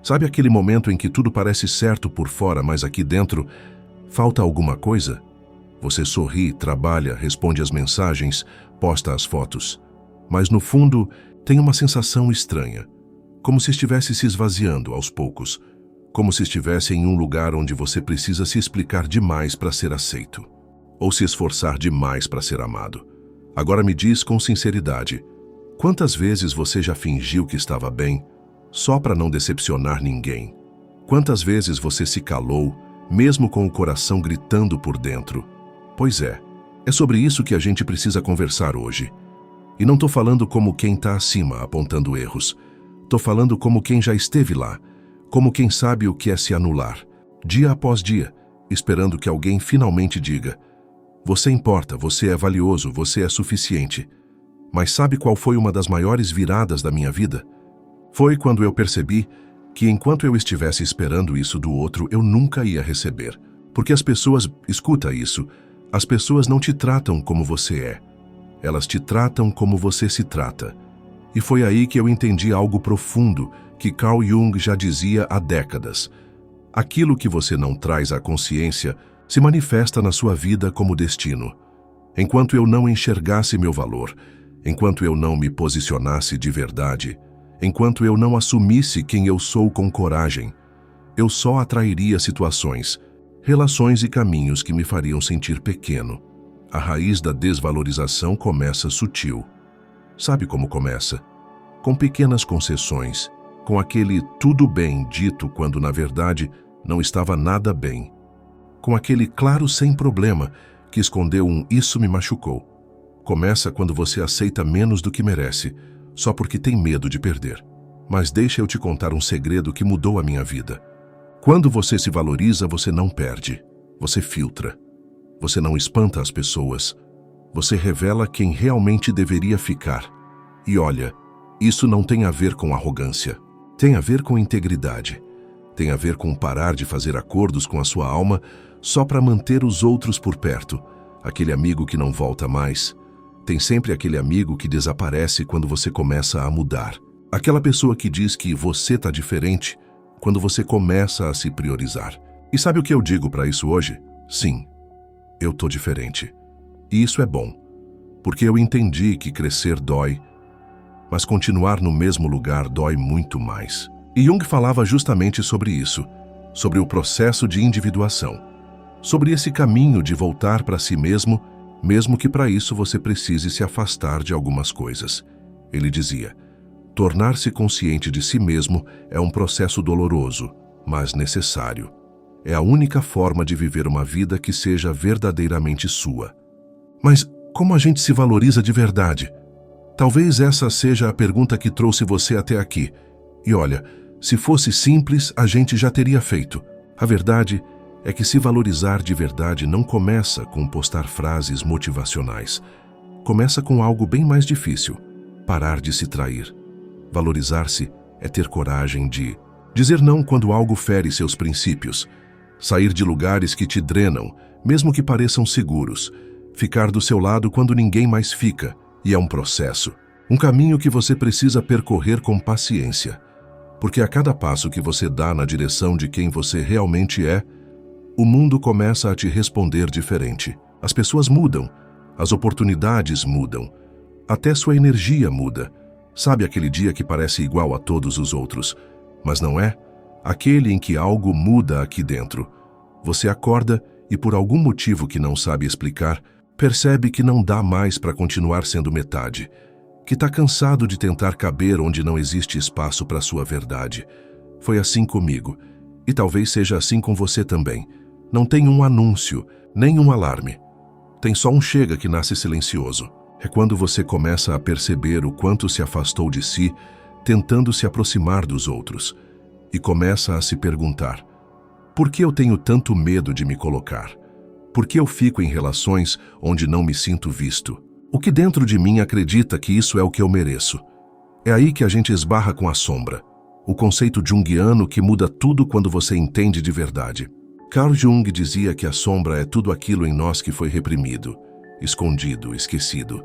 Sabe aquele momento em que tudo parece certo por fora, mas aqui dentro falta alguma coisa? Você sorri, trabalha, responde às mensagens, posta as fotos. Mas no fundo, tem uma sensação estranha. Como se estivesse se esvaziando aos poucos. Como se estivesse em um lugar onde você precisa se explicar demais para ser aceito. Ou se esforçar demais para ser amado. Agora me diz com sinceridade, quantas vezes você já fingiu que estava bem, só para não decepcionar ninguém? Quantas vezes você se calou, mesmo com o coração gritando por dentro? Pois é sobre isso que a gente precisa conversar hoje. E não tô falando como quem tá acima, apontando erros. Tô falando como quem já esteve lá, como quem sabe o que é se anular, dia após dia, esperando que alguém finalmente diga: você importa, você é valioso, você é suficiente. Mas sabe qual foi uma das maiores viradas da minha vida? Foi quando eu percebi que enquanto eu estivesse esperando isso do outro, eu nunca ia receber. Porque as pessoas, escuta isso, as pessoas não te tratam como você é. Elas te tratam como você se trata. E foi aí que eu entendi algo profundo que Carl Jung já dizia há décadas. Aquilo que você não traz à consciência se manifesta na sua vida como destino. Enquanto eu não enxergasse meu valor, enquanto eu não me posicionasse de verdade, enquanto eu não assumisse quem eu sou com coragem, eu só atrairia situações, relações e caminhos que me fariam sentir pequeno. A raiz da desvalorização começa sutil. Sabe como começa? Com pequenas concessões, com aquele tudo bem dito quando na verdade não estava nada bem. Com aquele claro sem problema que escondeu um isso me machucou. Começa quando você aceita menos do que merece, só porque tem medo de perder. Mas deixa eu te contar um segredo que mudou a minha vida. Quando você se valoriza, você não perde. Você filtra. Você não espanta as pessoas. Você revela quem realmente deveria ficar. E olha, isso não tem a ver com arrogância. Tem a ver com integridade. Tem a ver com parar de fazer acordos com a sua alma só para manter os outros por perto. Aquele amigo que não volta mais. Tem sempre aquele amigo que desaparece quando você começa a mudar. Aquela pessoa que diz que você tá diferente quando você começa a se priorizar. E sabe o que eu digo para isso hoje? Sim, eu tô diferente. E isso é bom, porque eu entendi que crescer dói, mas continuar no mesmo lugar dói muito mais. E Jung falava justamente sobre isso, sobre o processo de individuação, sobre esse caminho de voltar para si mesmo, mesmo que para isso você precise se afastar de algumas coisas. Ele dizia: tornar-se consciente de si mesmo é um processo doloroso, mas necessário. É a única forma de viver uma vida que seja verdadeiramente sua. Mas como a gente se valoriza de verdade? Talvez essa seja a pergunta que trouxe você até aqui. E olha, se fosse simples, a gente já teria feito. A verdade é que se valorizar de verdade não começa com postar frases motivacionais. Começa com algo bem mais difícil: parar de se trair. Valorizar-se é ter coragem de dizer não quando algo fere seus princípios, sair de lugares que te drenam, mesmo que pareçam seguros, ficar do seu lado quando ninguém mais fica. E é um processo, um caminho que você precisa percorrer com paciência, porque a cada passo que você dá na direção de quem você realmente é, o mundo começa a te responder diferente. As pessoas mudam, as oportunidades mudam, até sua energia muda. Sabe aquele dia que parece igual a todos os outros, mas não é? Aquele em que algo muda aqui dentro. Você acorda e, por algum motivo que não sabe explicar, percebe que não dá mais para continuar sendo metade, que está cansado de tentar caber onde não existe espaço para sua verdade. Foi assim comigo, e talvez seja assim com você também. Não tem um anúncio, nem um alarme. Tem só um chega que nasce silencioso. É quando você começa a perceber o quanto se afastou de si, tentando se aproximar dos outros, e começa a se perguntar: por que eu tenho tanto medo de me colocar? Por que eu fico em relações onde não me sinto visto? O que dentro de mim acredita que isso é o que eu mereço? É aí que a gente esbarra com a sombra, o conceito junguiano que muda tudo quando você entende de verdade. Carl Jung dizia que a sombra é tudo aquilo em nós que foi reprimido, escondido, esquecido.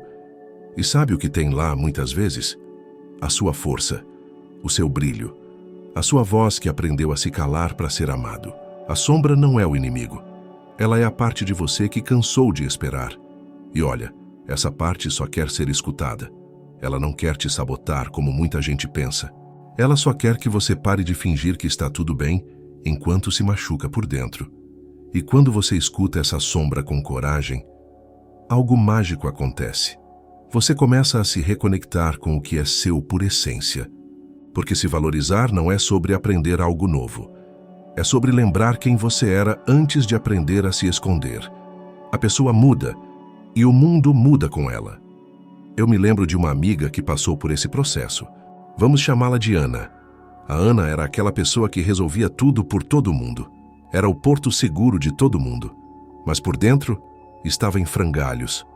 E sabe o que tem lá muitas vezes? A sua força, o seu brilho, A sua voz que aprendeu a se calar para ser amado. A sombra não é o inimigo. Ela é a parte de você que cansou de esperar. E olha, essa parte só quer ser escutada. Ela não quer te sabotar como muita gente pensa. Ela só quer que você pare de fingir que está tudo bem enquanto se machuca por dentro. E quando você escuta essa sombra com coragem, algo mágico acontece. Você começa a se reconectar com o que é seu por essência. Porque se valorizar não é sobre aprender algo novo. É sobre lembrar quem você era antes de aprender a se esconder. A pessoa muda e o mundo muda com ela. Eu me lembro de uma amiga que passou por esse processo. Vamos chamá-la de Ana. A Ana era aquela pessoa que resolvia tudo por todo mundo. Era o porto seguro de todo mundo. Mas por dentro, estava em frangalhos.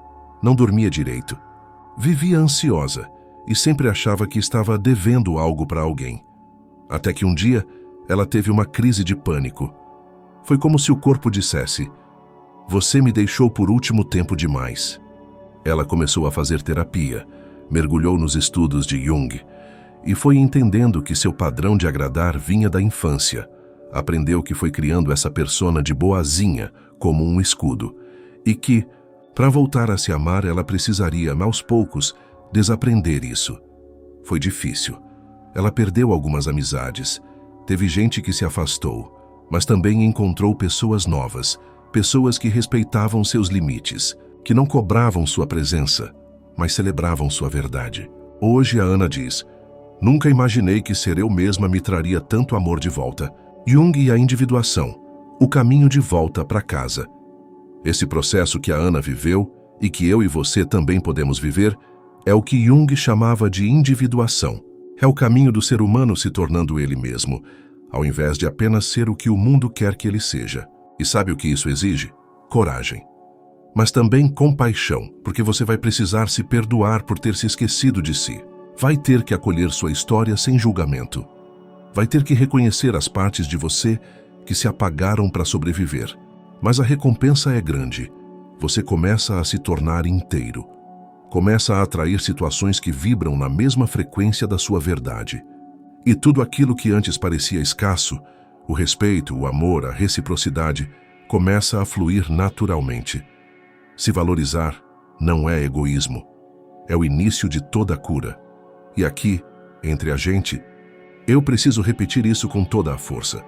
Não dormia direito. Vivia ansiosa e sempre achava que estava devendo algo para alguém. Até que um dia, ela teve uma crise de pânico. Foi como se o corpo dissesse: "Você me deixou por último tempo demais." Ela começou a fazer terapia, mergulhou nos estudos de Jung e foi entendendo que seu padrão de agradar vinha da infância. Aprendeu que foi criando essa persona de boazinha como um escudo e que, para voltar a se amar, ela precisaria, aos poucos, desaprender isso. Foi difícil. Ela perdeu algumas amizades. Teve gente que se afastou, mas também encontrou pessoas novas, pessoas que respeitavam seus limites, que não cobravam sua presença, mas celebravam sua verdade. Hoje a Ana diz: "Nunca imaginei que ser eu mesma me traria tanto amor de volta." Jung e a individuação, o caminho de volta para casa. Esse processo que a Ana viveu e que eu e você também podemos viver é o que Jung chamava de individuação. É o caminho do ser humano se tornando ele mesmo, ao invés de apenas ser o que o mundo quer que ele seja. E sabe o que isso exige? Coragem. Mas também compaixão, porque você vai precisar se perdoar por ter se esquecido de si. Vai ter que acolher sua história sem julgamento. Vai ter que reconhecer as partes de você que se apagaram para sobreviver. Mas a recompensa é grande. Você começa a se tornar inteiro. Começa a atrair situações que vibram na mesma frequência da sua verdade. E tudo aquilo que antes parecia escasso, o respeito, o amor, a reciprocidade, começa a fluir naturalmente. Se valorizar não é egoísmo. É o início de toda a cura. E aqui, entre a gente, eu preciso repetir isso com toda a força.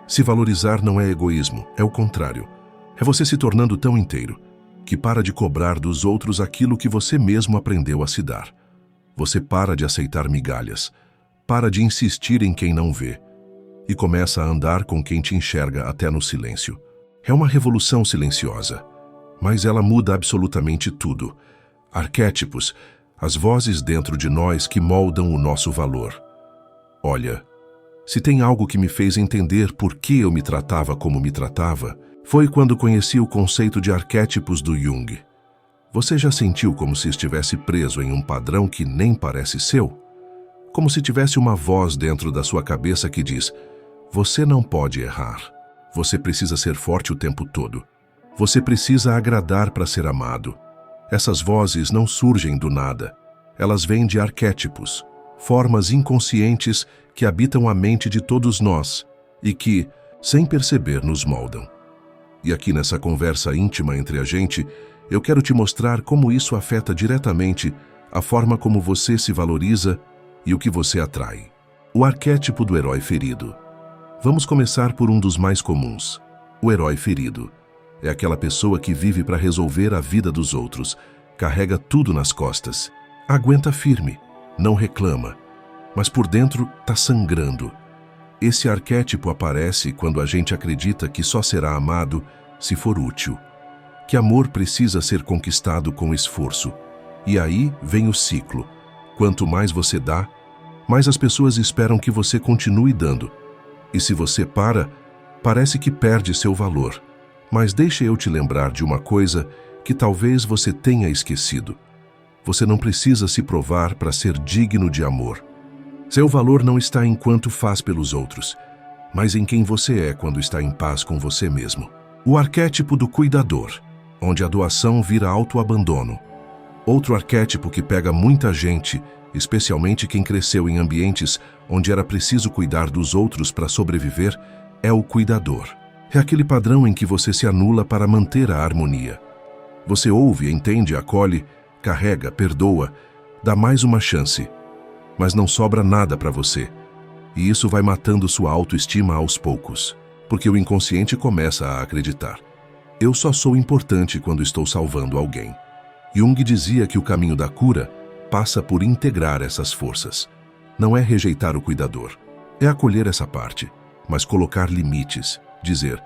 Se valorizar não é egoísmo, é o contrário. É você se tornando tão inteiro que para de cobrar dos outros aquilo que você mesmo aprendeu a se dar. Você para de aceitar migalhas, para de insistir em quem não vê e começa a andar com quem te enxerga até no silêncio. É uma revolução silenciosa, mas ela muda absolutamente tudo. Arquétipos, as vozes dentro de nós que moldam o nosso valor. Olha, se tem algo que me fez entender por que eu me tratava como me tratava, foi quando conheci o conceito de arquétipos do Jung. Você já sentiu como se estivesse preso em um padrão que nem parece seu? Como se tivesse uma voz dentro da sua cabeça que diz: "Você não pode errar. Você precisa ser forte o tempo todo. Você precisa agradar para ser amado." Essas vozes não surgem do nada. Elas vêm de arquétipos, formas inconscientes que habitam a mente de todos nós e que, sem perceber, nos moldam. E aqui nessa conversa íntima entre a gente, eu quero te mostrar como isso afeta diretamente a forma como você se valoriza e o que você atrai. O arquétipo do herói ferido. Vamos começar por um dos mais comuns. O herói ferido. É aquela pessoa que vive para resolver a vida dos outros, carrega tudo nas costas, aguenta firme, não reclama, mas por dentro está sangrando. Esse arquétipo aparece quando a gente acredita que só será amado se for útil, que amor precisa ser conquistado com esforço. E aí vem o ciclo. Quanto mais você dá, mais as pessoas esperam que você continue dando. E se você para, parece que perde seu valor. Mas deixe eu te lembrar de uma coisa que talvez você tenha esquecido. Você não precisa se provar para ser digno de amor. Seu valor não está em quanto faz pelos outros, mas em quem você é quando está em paz com você mesmo. O arquétipo do cuidador, onde a doação vira autoabandono. Outro arquétipo que pega muita gente, especialmente quem cresceu em ambientes onde era preciso cuidar dos outros para sobreviver, é o cuidador. É aquele padrão em que você se anula para manter a harmonia. Você ouve, entende, acolhe, carrega, perdoa, dá mais uma chance. Mas não sobra nada para você. E isso vai matando sua autoestima aos poucos, porque o inconsciente começa a acreditar: eu só sou importante quando estou salvando alguém. Jung dizia que o caminho da cura passa por integrar essas forças. Não é rejeitar o cuidador, é acolher essa parte, mas colocar limites, dizer: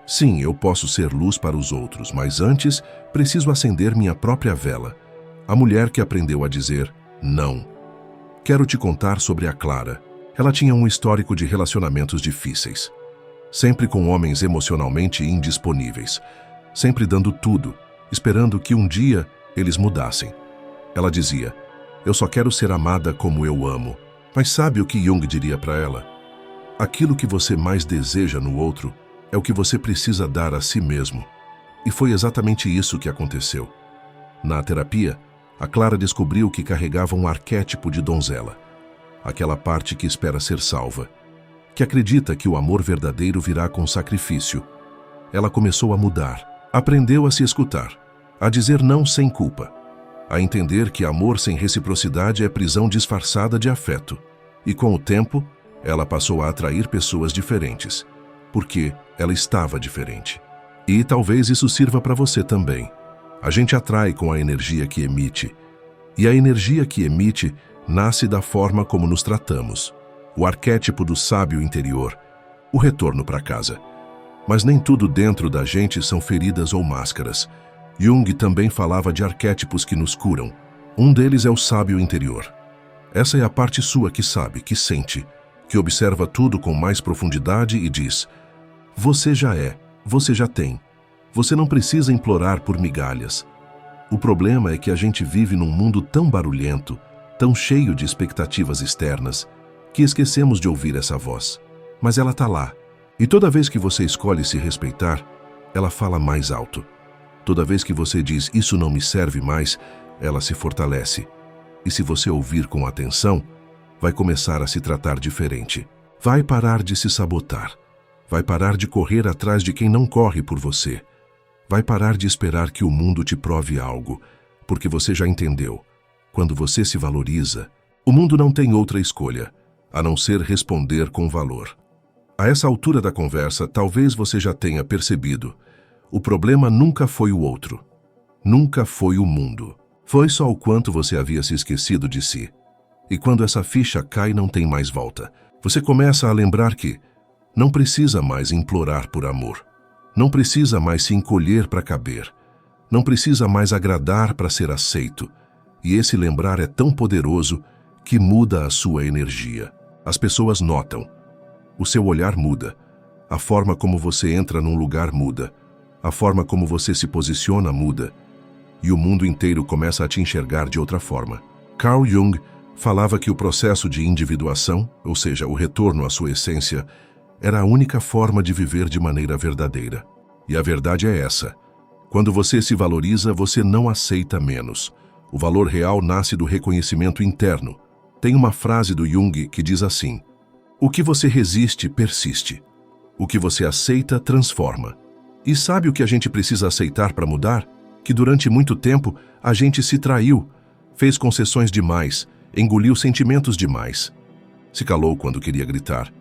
sim, eu posso ser luz para os outros, mas antes preciso acender minha própria vela. A mulher que aprendeu a dizer não. Quero te contar sobre a Clara. Ela tinha um histórico de relacionamentos difíceis, sempre com homens emocionalmente indisponíveis, sempre dando tudo, esperando que um dia eles mudassem. Ela dizia: eu só quero ser amada como eu amo. Mas sabe o que Jung diria para ela? Aquilo que você mais deseja no outro é o que você precisa dar a si mesmo. E foi exatamente isso que aconteceu. Na terapia, a Clara descobriu que carregava um arquétipo de donzela, aquela parte que espera ser salva, que acredita que o amor verdadeiro virá com sacrifício. Ela começou a mudar, aprendeu a se escutar, a dizer não sem culpa, a entender que amor sem reciprocidade é prisão disfarçada de afeto. E com o tempo, ela passou a atrair pessoas diferentes, porque ela estava diferente. E talvez isso sirva para você também. A gente atrai com a energia que emite, e a energia que emite nasce da forma como nos tratamos, o arquétipo do sábio interior, o retorno para casa. Mas nem tudo dentro da gente são feridas ou máscaras. Jung também falava de arquétipos que nos curam. Um deles é o sábio interior. Essa é a parte sua que sabe, que sente, que observa tudo com mais profundidade e diz: você já é, você já tem. Você não precisa implorar por migalhas. O problema é que a gente vive num mundo tão barulhento, tão cheio de expectativas externas, que esquecemos de ouvir essa voz. Mas ela está lá. E toda vez que você escolhe se respeitar, ela fala mais alto. Toda vez que você diz isso não me serve mais, ela se fortalece. E se você ouvir com atenção, vai começar a se tratar diferente. Vai parar de se sabotar. Vai parar de correr atrás de quem não corre por você. Vai parar de esperar que o mundo te prove algo, porque você já entendeu. Quando você se valoriza, o mundo não tem outra escolha, a não ser responder com valor. A essa altura da conversa, talvez você já tenha percebido: o problema nunca foi o outro. Nunca foi o mundo. Foi só o quanto você havia se esquecido de si. E quando essa ficha cai, não tem mais volta. Você começa a lembrar que não precisa mais implorar por amor. Não precisa mais se encolher para caber. Não precisa mais agradar para ser aceito. E esse lembrar é tão poderoso que muda a sua energia. As pessoas notam. O seu olhar muda. A forma como você entra num lugar muda. A forma como você se posiciona muda. E o mundo inteiro começa a te enxergar de outra forma. Carl Jung falava que o processo de individuação, ou seja, o retorno à sua essência, era a única forma de viver de maneira verdadeira. E a verdade é essa: quando você se valoriza, você não aceita menos. O valor real nasce do reconhecimento interno. Tem uma frase do Jung que diz assim: o que você resiste, persiste. O que você aceita, transforma. E sabe o que a gente precisa aceitar para mudar? Que durante muito tempo a gente se traiu, fez concessões demais, engoliu sentimentos demais. Se calou quando queria gritar.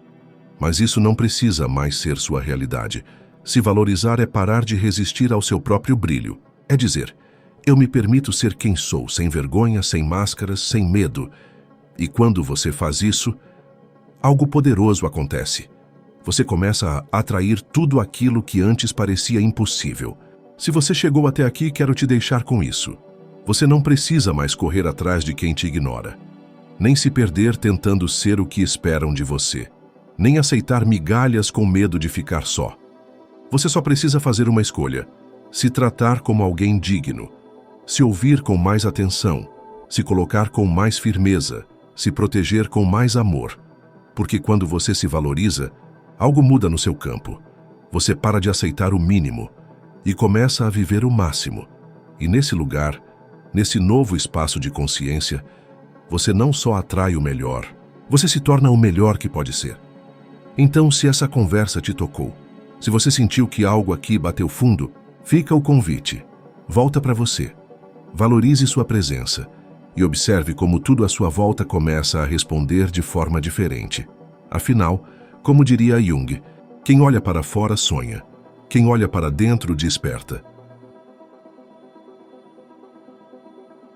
Mas isso não precisa mais ser sua realidade. Se valorizar é parar de resistir ao seu próprio brilho. É dizer: eu me permito ser quem sou, sem vergonha, sem máscaras, sem medo. E quando você faz isso, algo poderoso acontece. Você começa a atrair tudo aquilo que antes parecia impossível. Se você chegou até aqui, quero te deixar com isso. Você não precisa mais correr atrás de quem te ignora, nem se perder tentando ser o que esperam de você, nem aceitar migalhas com medo de ficar só. Você só precisa fazer uma escolha: se tratar como alguém digno, se ouvir com mais atenção, se colocar com mais firmeza, se proteger com mais amor. Porque quando você se valoriza, algo muda no seu campo. Você para de aceitar o mínimo e começa a viver o máximo. E nesse lugar, Nesse novo espaço de consciência, você não só atrai o melhor, você se torna o melhor que pode ser. Então, se essa conversa te tocou, se você sentiu que algo aqui bateu fundo, fica o convite. Volta para você. Valorize sua presença e observe como tudo à sua volta começa a responder de forma diferente. Afinal, como diria Jung, quem olha para fora sonha, quem olha para dentro desperta.